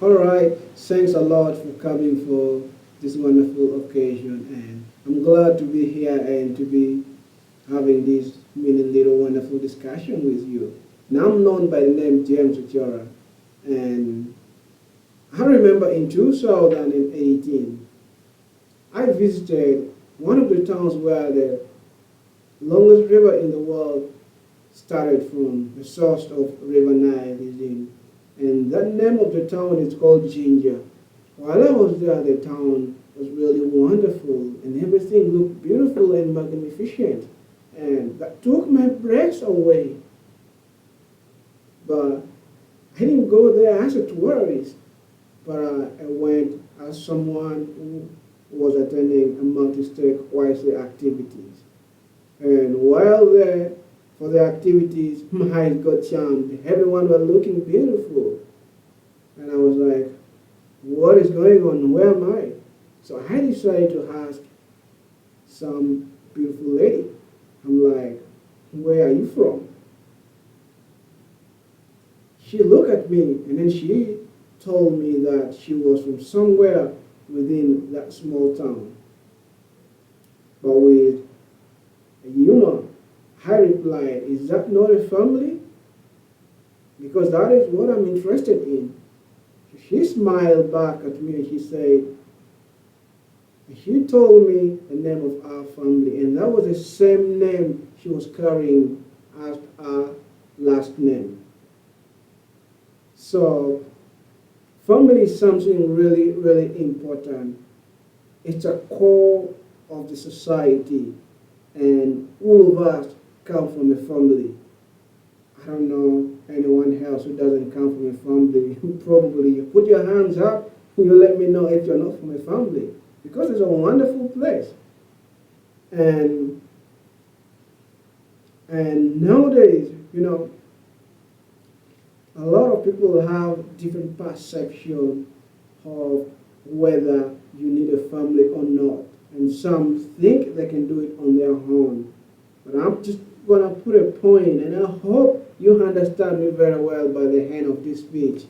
All right, thanks a lot for coming for this wonderful occasion, and I'm glad to be here and to be having this mini little wonderful discussion with you. Now I'm known by the name James Ocora, and I remember in 2018 I visited one of the towns where the longest river in the world started from. The source of River Nile is in, and that name of the town is called Ginger. While I was there, the town was really wonderful, and everything looked beautiful and magnificent, and that took my breath away. But I didn't go there as a tourist, but I went as someone who was attending a multi-state YC activities. And while there for the activities, my eyes got charmed. Everyone was looking beautiful. And I was like, what is going on? Where am I? So I decided to ask some beautiful lady. I'm like, where are you from? She looked at me and then she told me that she was from somewhere within that small town. But with humor, I replied, is that not a family? Because that is what I'm interested in. She smiled back at me and she said, she told me the name of our family, and that was the same name she was carrying as our last name. So, family is something really, really important. It's a core of the society, and all of us come from a family. I don't know anyone else who doesn't come from a family. Probably you put your hands up, you let me know if you're not from a family, because it's a wonderful place. And and nowadays, a lot of people have different perception of whether you need a family or not, and some think they can do it on their own. But I'm just gonna put a point, and I hope you understand me very well by the end of this speech.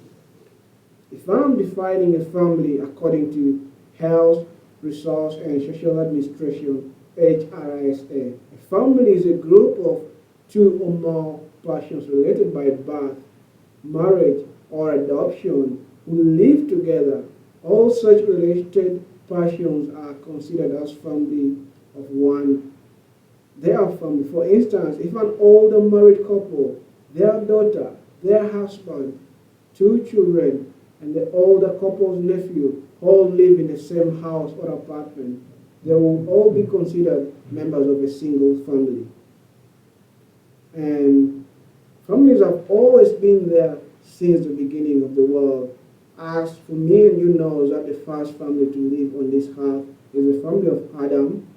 If I'm defining a family according to Health, Resource, and Social Administration (HRSA), a family is a group of two or more persons related by birth, marriage, or adoption who live together. All such related persons are considered as family of one. They are family. For instance, if an older married couple, their daughter, their husband, two children, and the older couple's nephew all live in the same house or apartment, they will all be considered members of a single family. And families have always been there since the beginning of the world. As for me and you know that the first family to live on this earth is the family of Adam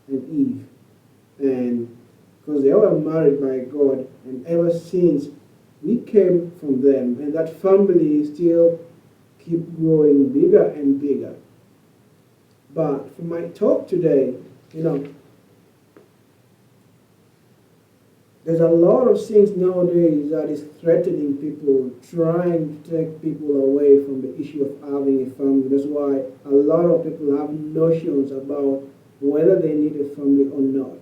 and Eve. And because they were married by God, and ever since we came from them, and that family still keep growing bigger and bigger. But for my talk today, you know, there's a lot of things nowadays that is threatening people, trying to take people away from the issue of having a family. That's why a lot of people have notions about whether they need a family or not.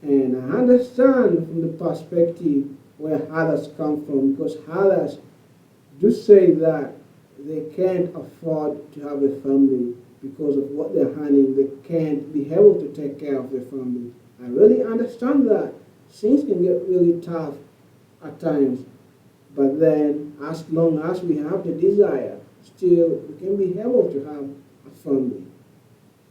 And I understand from the perspective where others come from, because others do say that they can't afford to have a family because of what they're earning. They can't be able to take care of their family. I really understand that. Things can get really tough at times, but then as long as we have the desire, still we can be able to have a family.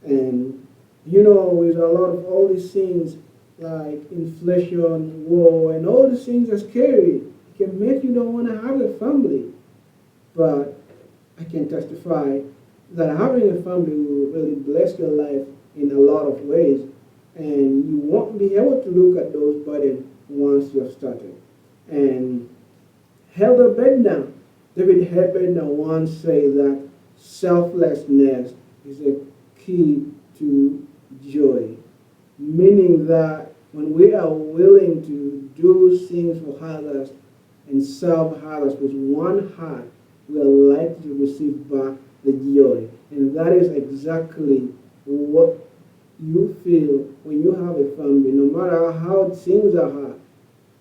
And with a lot of all these things like inflation, war, and all these things are scary. It can make you don't want to have a family. But I can testify that having a family will really bless your life in a lot of ways, and you won't be able to look at those burdens once you've started. And Helder Bednar, David Bednar once said that selflessness is a key to joy, meaning that when we are willing to do things for others and serve others with one heart, we are likely to receive back the joy. And that is exactly what you feel when you have a family. No matter how things are hard,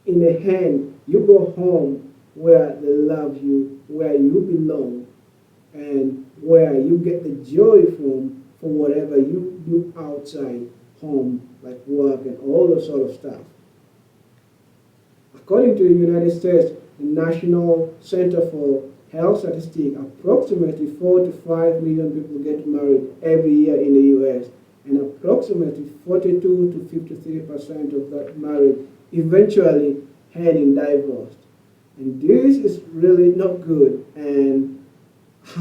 in the end, you go home where they love you, where you belong, and where you get the joy from for whatever you do outside home, like work and all those sort of stuff. According to the United States, the National Center for Health Statistics, approximately 4 to 5 million people get married every year in the US, and approximately 42 to 53% of that marriage eventually end in divorce. And this is really not good. And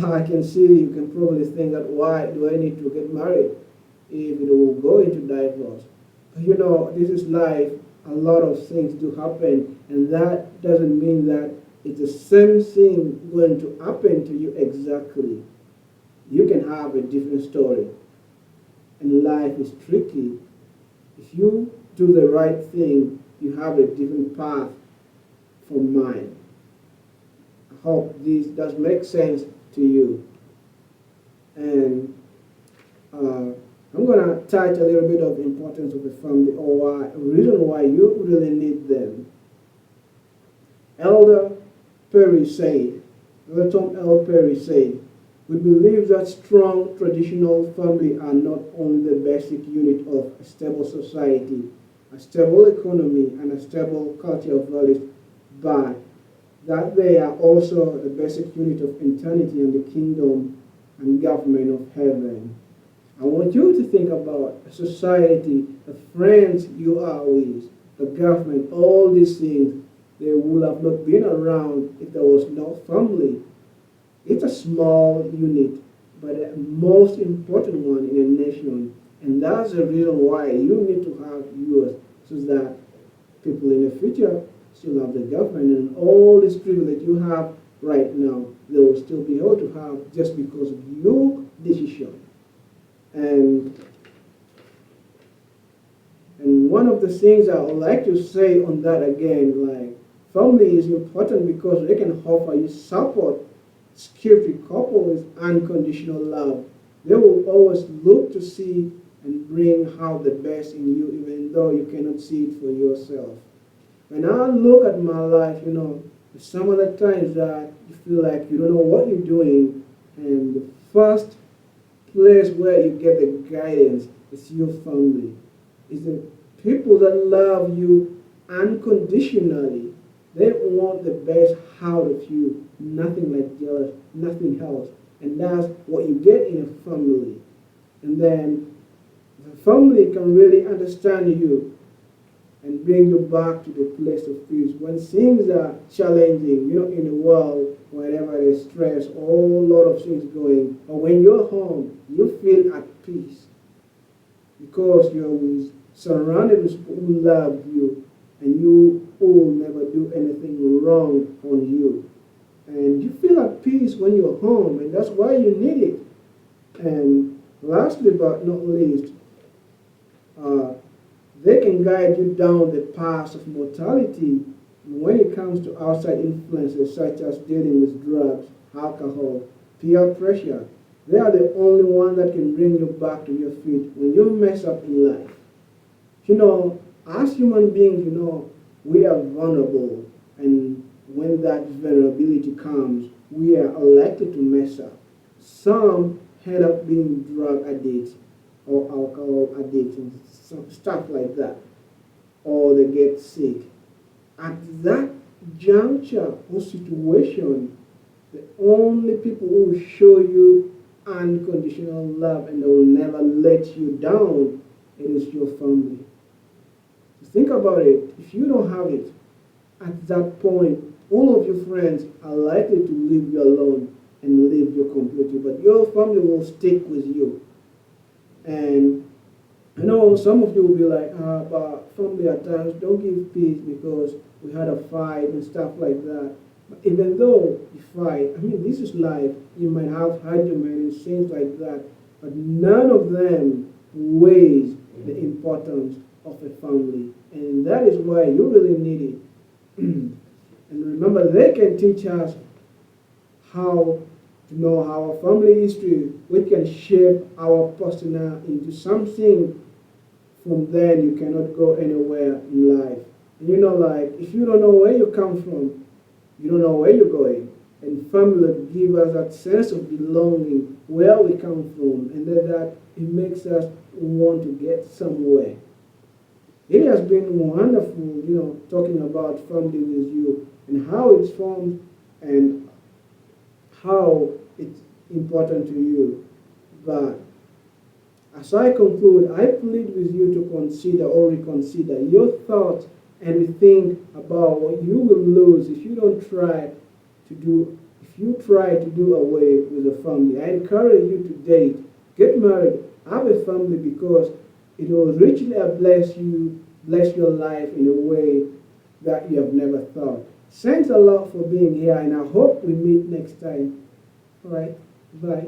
I can see you can probably think that why do I need to get married if it will go into divorce? But this is life. A lot of things do happen, and that doesn't mean that it's the same thing going to happen to you exactly. You can have a different story, and life is tricky. If you do the right thing, you have a different path from mine. I hope this does make sense to you. And I'm going to touch a little bit of the importance of a family, or why, a reason why you really need them. Elder Perry said, Elder Tom L. Perry said, we believe that strong traditional family are not only the basic unit of a stable society, a stable economy, and a stable culture of values, but that they are also the basic unit of eternity and the kingdom and government of heaven. I want you to think about a society, the friends you are with, the government, all these things. They would have not been around if there was no family. It's a small unit, but the most important one in a nation. And that's the reason why you need to have yours, so that people in the future still have the government and all this privilege you have right now, they will still be able to have just because of your decision. And one of the things I would like to say on that again, like family is important because they can offer you support, security, coupled with unconditional love. They will always look to see and bring out the best in you, even though you cannot see it for yourself. When I look at my life, some of the times that you feel like you don't know what you're doing, and the first place where you get the guidance is your family. It's the people that love you unconditionally. They want the best out of you, nothing like jealous, nothing else. And that's what you get in a family. And then the family can really understand you and bring you back to the place of peace. When things are challenging, in the world, wherever there's stress, all lot of things going, or when you're home, you feel at peace because you're surrounded with people who love you, and you will never do anything wrong on you. And you feel at peace when you're home, and that's why you need it. And lastly but not least, they can guide you down the path of mortality when it comes to outside influences such as dealing with drugs, alcohol, peer pressure. They are the only one that can bring you back to your feet when you mess up in life. As human beings, we are vulnerable, and when that vulnerability comes, we are likely to mess up. Some end up being drug addicts or alcohol addicts and stuff like that, or they get sick. At that juncture or situation, the only people who will show you unconditional love and they will never let you down, it is your family. Think about it. If you don't have it, at that point, all of your friends are likely to leave you alone and leave you completely, but your family will stick with you. And I know some of you will be like, but family at times don't give peace because we had a fight and stuff like that. But even though you fight, this is life. You might have arguments and things like that, but none of them weighs the importance of a family. And that is why you really need it. And remember, they can teach us how to know our family history, which can shape our personal into something. From then you cannot go anywhere in life. And like if you don't know where you come from, you don't know where you're going. And family give us that sense of belonging where we come from, and then that it makes us want to get somewhere. It has been wonderful, talking about family with you and how it's formed and how it's important to you. But as I conclude, I plead with you to consider or reconsider your thoughts and think about what you will lose if you don't try to do if you try to do away with a family. I encourage you to date, get married, have a family because it will richly bless your life in a way that you have never thought. Thanks a lot for being here, and I hope we meet next time. All right, bye.